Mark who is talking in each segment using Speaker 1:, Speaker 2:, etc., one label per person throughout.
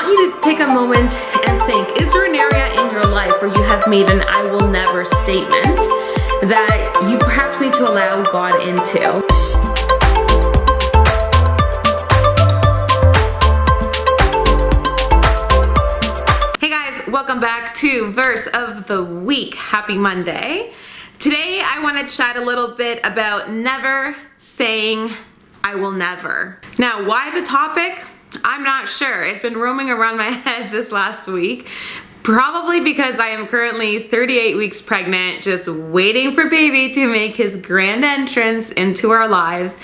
Speaker 1: want you to take a moment and think, is there an area in your life where you have made an I will never statement that you perhaps need to allow God into? Hey guys, welcome back to Verse of the Week. Happy Monday. Today I want to chat a little bit about never saying I will never. Now, why the topic? I'm not sure. It's been roaming around my head this last week. Probably because I am currently 38 weeks pregnant, just waiting for baby to make his grand entrance into our lives.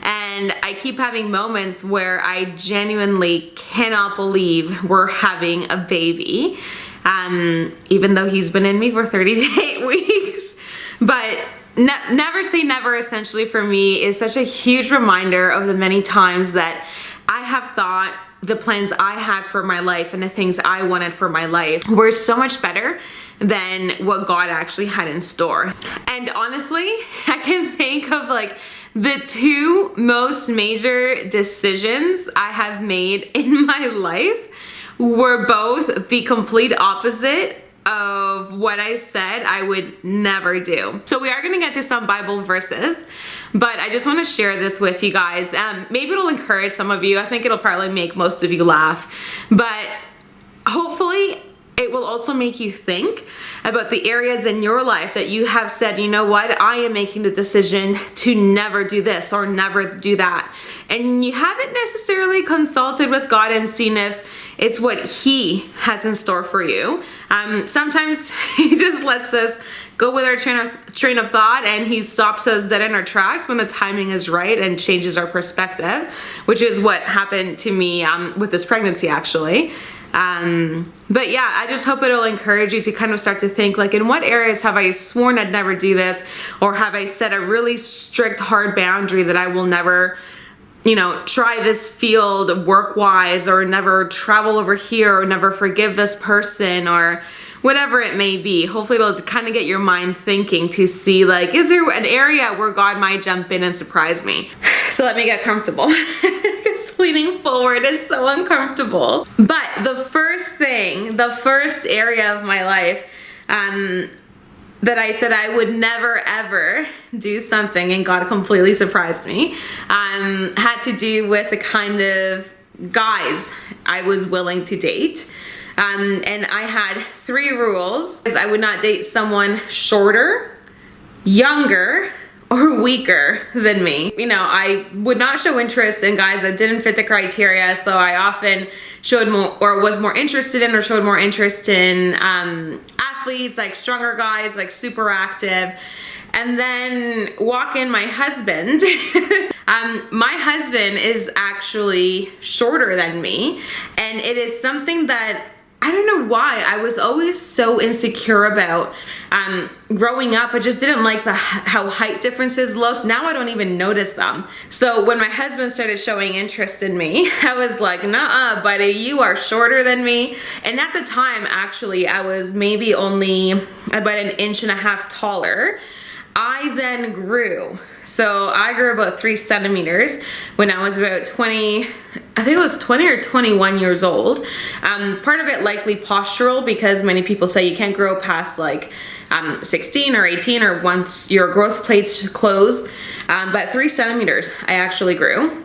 Speaker 1: And I keep having moments where I genuinely cannot believe we're having a baby, even though he's been in me for 38 weeks. But never say never, essentially, for me is such a huge reminder of the many times that I have thought the plans I had for my life and the things I wanted for my life were so much better than what God actually had in store. And honestly, I can think of like the two most major decisions I have made in my life were both the complete opposite of what I said I would never do. So we are going to get to some Bible verses, but I just want to share this with you guys. Maybe it'll encourage some of you. I think it'll probably make most of you laugh, but hopefully it will also make you think about the areas in your life that you have said, you know what, I am making the decision to never do this or never do that. And you haven't necessarily consulted with God and seen if it's what He has in store for you. Sometimes He just lets us go with our train of thought, and He stops us dead in our tracks when the timing is right and changes our perspective, which is what happened to me with this pregnancy, actually. But yeah, I just hope it'll encourage you to kind of start to think, like, in what areas have I sworn I'd never do this, or have I set a really strict, hard boundary that I will never, try this field work-wise, or never travel over here, or never forgive this person, or whatever it may be. Hopefully it'll just kind of get your mind thinking to see, like, is there an area where God might jump in and surprise me? So let me get comfortable. Because leaning forward is so uncomfortable. But the first area of my life that I said I would never ever do something and God completely surprised me, had to do with the kind of guys I was willing to date. And I had 3 rules. I would not date someone shorter, younger, or weaker than me. I would not show interest in guys that didn't fit the criteria, so I often showed more, or was more interested in, or showed more interest in athletes, like stronger guys, like super active. And then walk in my husband. My husband is actually shorter than me, and it is something that I don't know why I was always so insecure about. Growing up, I just didn't like how height differences looked. Now I don't even notice them. So when my husband started showing interest in me, I was like, nah, buddy, you are shorter than me. And at the time, actually, I was maybe only about 1.5 inches taller. I then grew. So I grew about 3 centimeters when I was about 20 or 21 years old. Part of it likely postural, because many people say you can't grow past like 16 or 18 or once your growth plates close. But 3 centimeters I actually grew.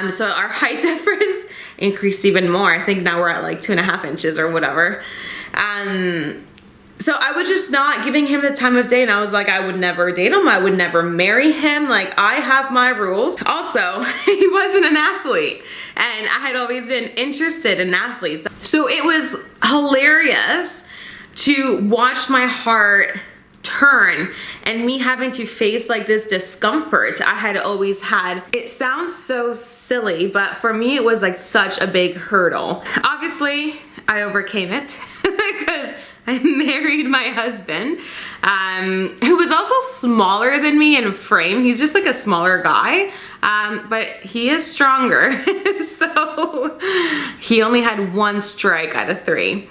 Speaker 1: So our height difference increased even more. I think now we're at like 2.5 inches or whatever. So I was just not giving him the time of day, and I was like, I would never date him. I would never marry him. Like, I have my rules. Also, he wasn't an athlete, and I had always been interested in athletes. So it was hilarious to watch my heart turn and me having to face like this discomfort I had always had. It sounds so silly, but for me it was like such a big hurdle. Obviously, I overcame it because I married my husband, who was also smaller than me in frame. He's just like a smaller guy, but he is stronger. So he only had 1 strike out of 3.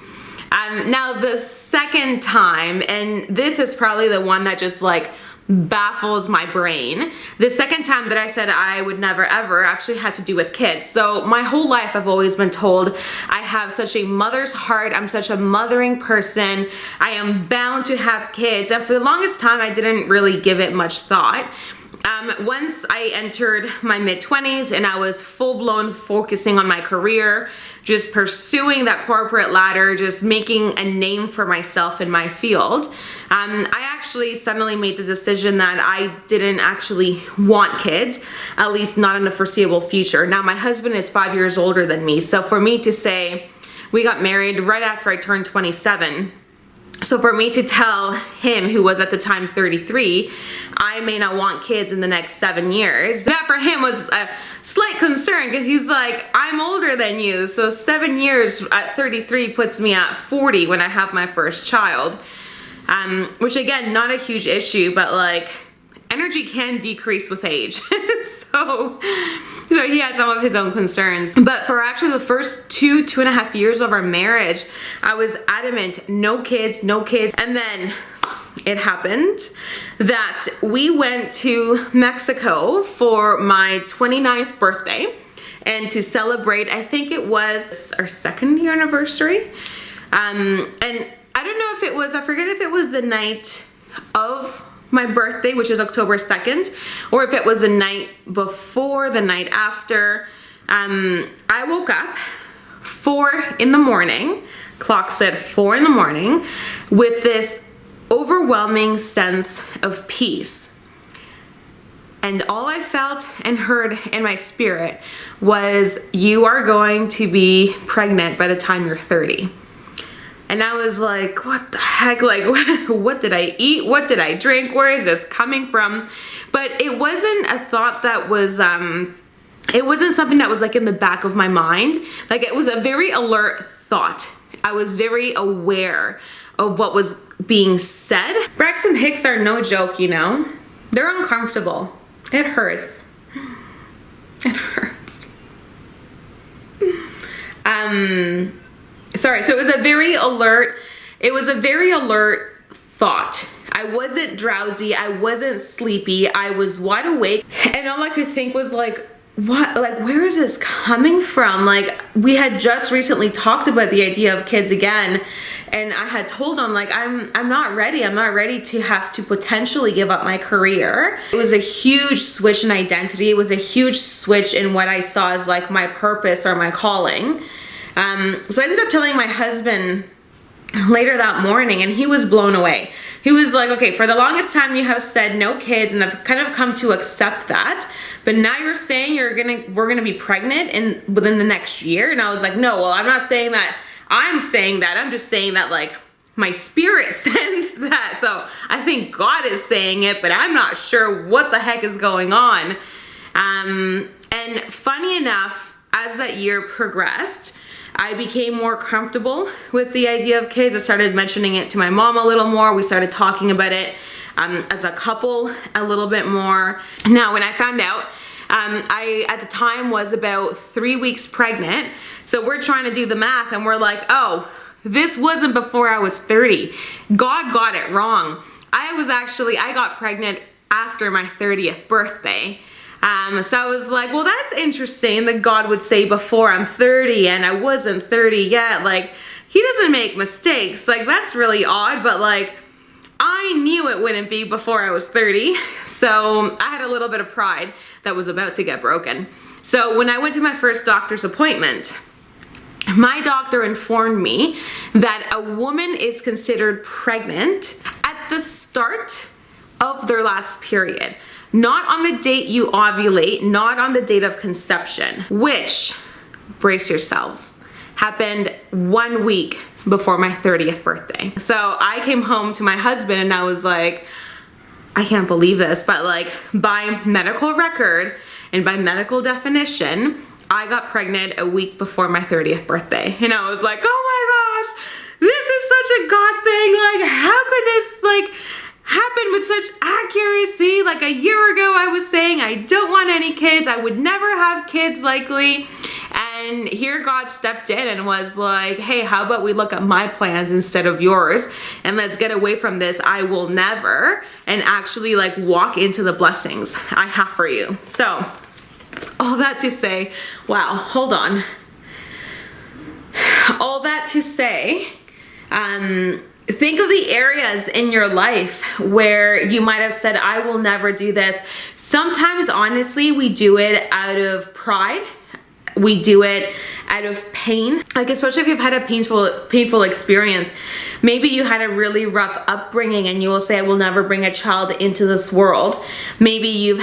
Speaker 1: Now the second time, and this is probably the one that just like baffles my brain. The second time that I said I would never ever actually had to do with kids. So my whole life I've always been told I have such a mother's heart, I'm such a mothering person, I am bound to have kids, and for the longest time I didn't really give it much thought. Once I entered my mid-20s and I was full-blown focusing on my career, just pursuing that corporate ladder, just making a name for myself in my field, I actually suddenly made the decision that I didn't actually want kids, at least not in the foreseeable future. Now, my husband is 5 years older than me, so for me to say, we got married right after I turned 27, so for me to tell him, who was at the time 33, I may not want kids in the next 7 years, that for him was a slight concern, because he's like, I'm older than you, so 7 years at 33 puts me at 40 when I have my first child. Which again, not a huge issue, but like, energy can decrease with age. so he had some of his own concerns. But for actually the first 2.5 years of our marriage, I was adamant, no kids, no kids. And then it happened that we went to Mexico for my 29th birthday and to celebrate, I think it was our 2nd year anniversary. And I don't know if it was, I forget if it was the night of my birthday, which is October 2nd, or if it was the night before, the night after. I woke up 4 in the morning, clock said 4 in the morning, with this overwhelming sense of peace. And all I felt and heard in my spirit was, you are going to be pregnant by the time you're 30. And I was like, what the heck? Like, what did I eat? What did I drink? Where is this coming from? But it wasn't a thought that was, it wasn't something that was like in the back of my mind. Like, it was a very alert thought. I was very aware of what was being said. Braxton Hicks are no joke, you know? They're uncomfortable. It hurts. It hurts. Sorry, so it was a very alert thought. I wasn't drowsy, I wasn't sleepy, I was wide awake, and all I could think was like, what, like, where is this coming from? Like, we had just recently talked about the idea of kids again, and I had told him, like, I'm not ready to have to potentially give up my career. It was a huge switch in identity, it was a huge switch in what I saw as like my purpose or my calling. So I ended up telling my husband later that morning, and he was blown away. He was like, okay, for the longest time you have said no kids, and I've kind of come to accept that, but now you're saying we're gonna be pregnant within the next year. And I was like, no, well, I'm not saying that I'm saying that, I'm just saying that, like, my spirit sensed that. So I think God is saying it, but I'm not sure what the heck is going on. And funny enough, as that year progressed, I became more comfortable with the idea of kids. I started mentioning it to my mom a little more. We started talking about it as a couple a little bit more. Now, when I found out, I, at the time, was about 3 weeks pregnant. So we're trying to do the math, and we're like, oh, this wasn't before I was 30. God got it wrong. I got pregnant after my 30th birthday. So I was like, well, that's interesting that God would say before I'm 30 and I wasn't 30 yet. Like, he doesn't make mistakes. Like, that's really odd, but like, I knew it wouldn't be before I was 30. So I had a little bit of pride that was about to get broken. So when I went to my first doctor's appointment, my doctor informed me that a woman is considered pregnant at the start of their last period. Not on the date you ovulate, not on the date of conception, which, brace yourselves, happened 1 week before my 30th birthday. So I came home to my husband and I was like, I can't believe this, but like, by medical record and by medical definition, I got pregnant a week before my 30th birthday. And I was like, oh my gosh, this is such a God thing. Like, how could this like happen with such accuracy? Like, a year ago I was saying I don't want any kids, I would never have kids likely, And here God stepped in and was like, hey, how about we look at my plans instead of yours? And let's get away from this I will never and actually like walk into the blessings I have for you. So all that to say, wow, hold on. All that to say, think of the areas in your life where you might have said, I will never do this. Sometimes, honestly, we do it out of pride. We do it out of pain. Like, especially if you've had a painful experience. Maybe you had a really rough upbringing and you will say, I will never bring a child into this world. Maybe you've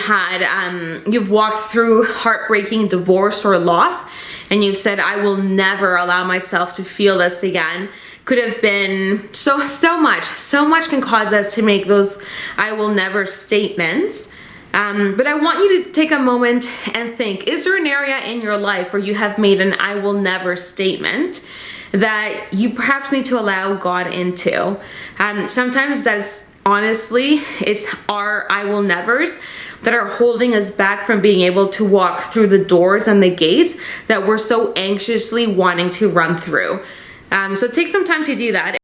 Speaker 1: walked through heartbreaking divorce or loss and you've said, I will never allow myself to feel this again. Could have been so much can cause us to make those I will never statements. But I want you to take a moment and think, is there an area in your life where you have made an I will never statement that you perhaps need to allow God into? Sometimes that's honestly, it's our I will nevers that are holding us back from being able to walk through the doors and the gates that we're so anxiously wanting to run through. So take some time to do that.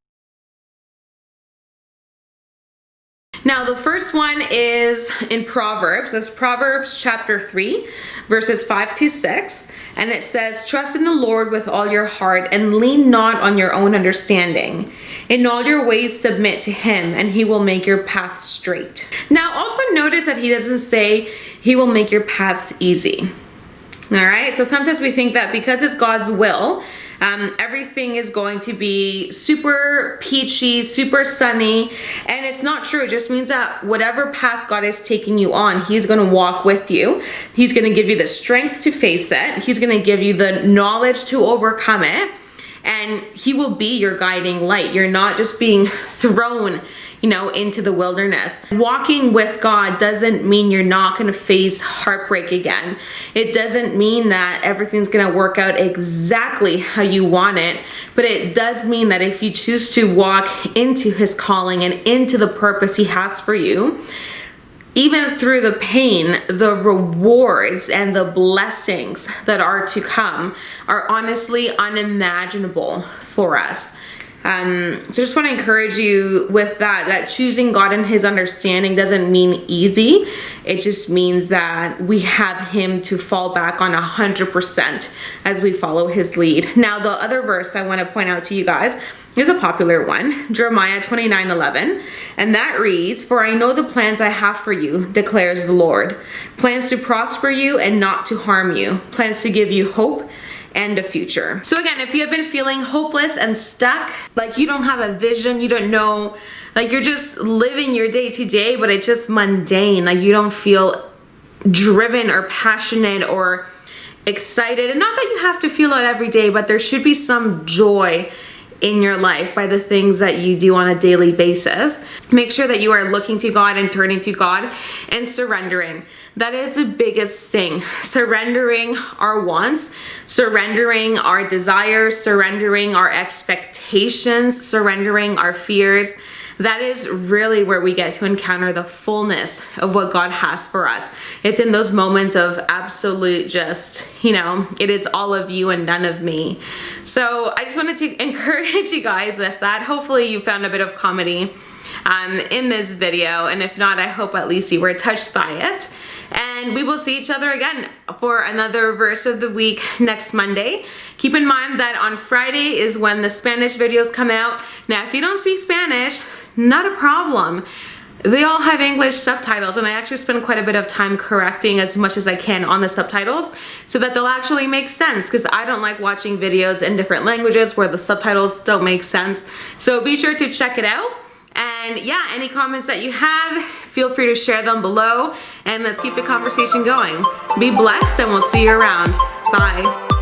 Speaker 1: Now, the first one is in Proverbs. It's Proverbs chapter 3, verses 5-6. And it says, trust in the Lord with all your heart and lean not on your own understanding. In all your ways submit to him and he will make your paths straight. Now, also notice that he doesn't say he will make your paths easy. All right, so sometimes we think that because it's God's will, everything is going to be super peachy, super sunny, and it's not true. It just means that whatever path God is taking you on, he's going to walk with you. He's going to give you the strength to face it. He's going to give you the knowledge to overcome it, and he will be your guiding light. You're not just being thrown into the wilderness. Walking with God doesn't mean you're not going to face heartbreak again. It doesn't mean that everything's going to work out exactly how you want it, but it does mean that if you choose to walk into his calling and into the purpose he has for you, even through the pain, the rewards and the blessings that are to come are honestly unimaginable for us. So just want to encourage you with that choosing God and his understanding doesn't mean easy. It just means that we have him to fall back on 100% as we follow his lead. Now, the other verse I want to point out to you guys is a popular one, Jeremiah 29:11. And that reads, for I know the plans I have for you, declares the Lord. Plans to prosper you and not to harm you. Plans to give you hope and a future. So again, if you have been feeling hopeless and stuck, like you don't have a vision, you don't know, like you're just living your day to day, but it's just mundane, like you don't feel driven or passionate or excited. And not that you have to feel that every day, but there should be some joy in your life by the things that you do on a daily basis. Make sure that you are looking to God and turning to God and surrendering. That is the biggest thing. Surrendering our wants, surrendering our desires, surrendering our expectations, surrendering our fears. That is really where we get to encounter the fullness of what God has for us. It's in those moments of absolute just, it is all of you and none of me. So I just wanted to encourage you guys with that. Hopefully you found a bit of comedy in this video. And if not, I hope at least you were touched by it. And we will see each other again for another verse of the week next Monday. Keep in mind that on Friday is when the Spanish videos come out. Now, if you don't speak Spanish, not a problem. They all have English subtitles, and I actually spend quite a bit of time correcting as much as I can on the subtitles so that they'll actually make sense, because I don't like watching videos in different languages where the subtitles don't make sense. So be sure to check it out. And yeah, any comments that you have, feel free to share them below, and let's keep the conversation going. Be blessed, and we'll see you around. Bye.